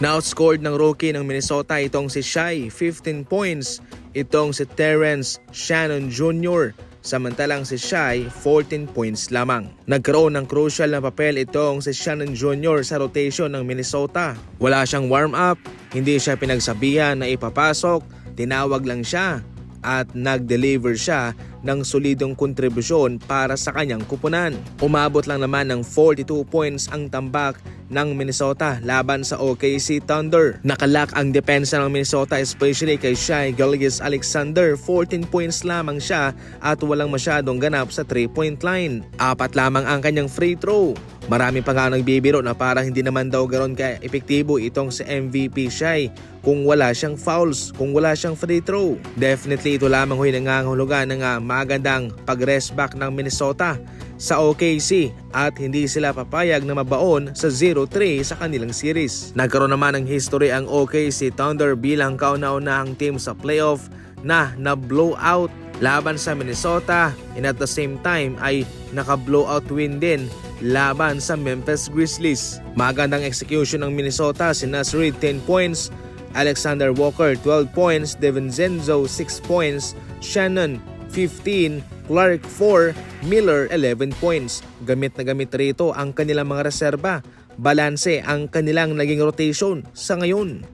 Na-outscored ng rookie ng Minnesota itong si Shai, 15 points. Itong si Terrence Shannon Jr. Samantalang si Shai, 14 points lamang. Nagkaroon ng crucial na papel itong si Shannon Jr. sa rotation ng Minnesota. Wala siyang warm-up, hindi siya pinagsabihan na ipapasok, tinawag lang siya at nag-deliver siya ng solidong kontribusyon para sa kanyang kupunan. Umabot lang naman ng 42 points ang tambak ng Minnesota laban sa OKC Thunder. Nakalak ang depensa ng Minnesota especially kay Shai Gilgeous-Alexander. 14 points lamang siya at walang masyadong ganap sa 3-point line. 4 lamang ang kanyang free throw. Marami pa nga nagbibiro na parang hindi naman daw ganoon ka-epektibo itong si MVP Shai kung wala siyang fouls, kung wala siyang free throw. Definitely ito lamang huy nangangahulugan ng magandang pag-rest back ng Minnesota sa OKC at hindi sila papayag na mabaon sa 0-3 sa kanilang series. Nagkaroon naman ng history ang OKC Thunder bilang kauna-unahang team sa playoff na na-blowout laban sa Minnesota and at the same time ay naka-blowout win din laban sa Memphis Grizzlies. Magandang execution ng Minnesota, si Naz Reid 10 points, Alexander Walker 12 points, DiVincenzo 6 points, Shannon 15, Clark 4, Miller 11 points. Gamit na gamit rito ang kanilang mga reserba. Balanse ang kanilang naging rotation sa ngayon.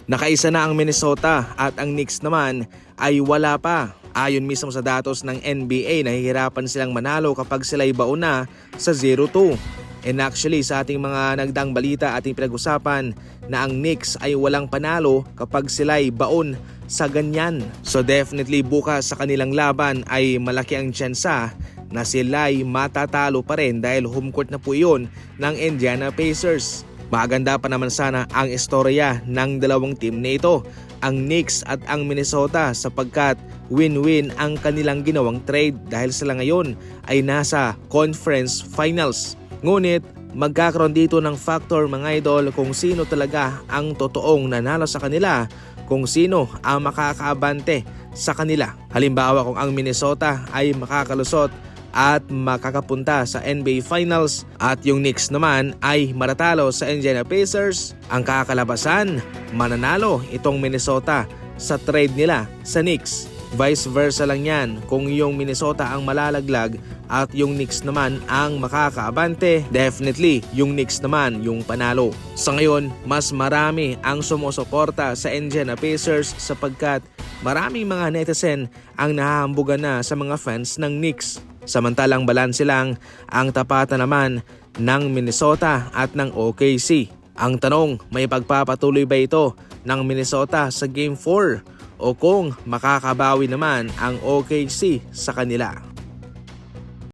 Nakaisa na ang Minnesota at ang Knicks naman ay wala pa. Ayon mismo sa datos ng NBA, nahihirapan silang manalo kapag sila'y bauna sa 0-2. And actually sa ating mga nagdaang balita ating pinag-usapan na ang Knicks ay walang panalo kapag sila'y baon sa ganyan. So definitely bukas sa kanilang laban ay malaki ang tsansa na sila'y matatalo pa rin dahil home court na po yun ng Indiana Pacers. Maganda pa naman sana ang istorya ng dalawang team na ito, ang Knicks at ang Minnesota, sapagkat win-win ang kanilang ginawang trade dahil sila ngayon ay nasa conference finals. Ngunit magkakaroon dito ng factor mga idol kung sino talaga ang totoong nanalo sa kanila, kung sino ang makakaabante sa kanila. Halimbawa kung ang Minnesota ay makakalusot at makakapunta sa NBA Finals at yung Knicks naman ay matatalo sa Indiana Pacers, ang kakalabasan mananalo itong Minnesota sa trade nila sa Knicks. Vice versa lang yan kung yung Minnesota ang malalaglag at yung Knicks naman ang makakaabante, definitely yung Knicks naman yung panalo. Sa ngayon, mas marami ang sumusuporta sa Indiana Pacers sapagkat maraming mga netizen ang nahahambugan na sa mga fans ng Knicks. Samantalang balanse lang ang tapatan naman ng Minnesota at ng OKC. Ang tanong, may pagpapatuloy ba ito ng Minnesota sa Game 4 o kung makakabawi naman ang OKC sa kanila?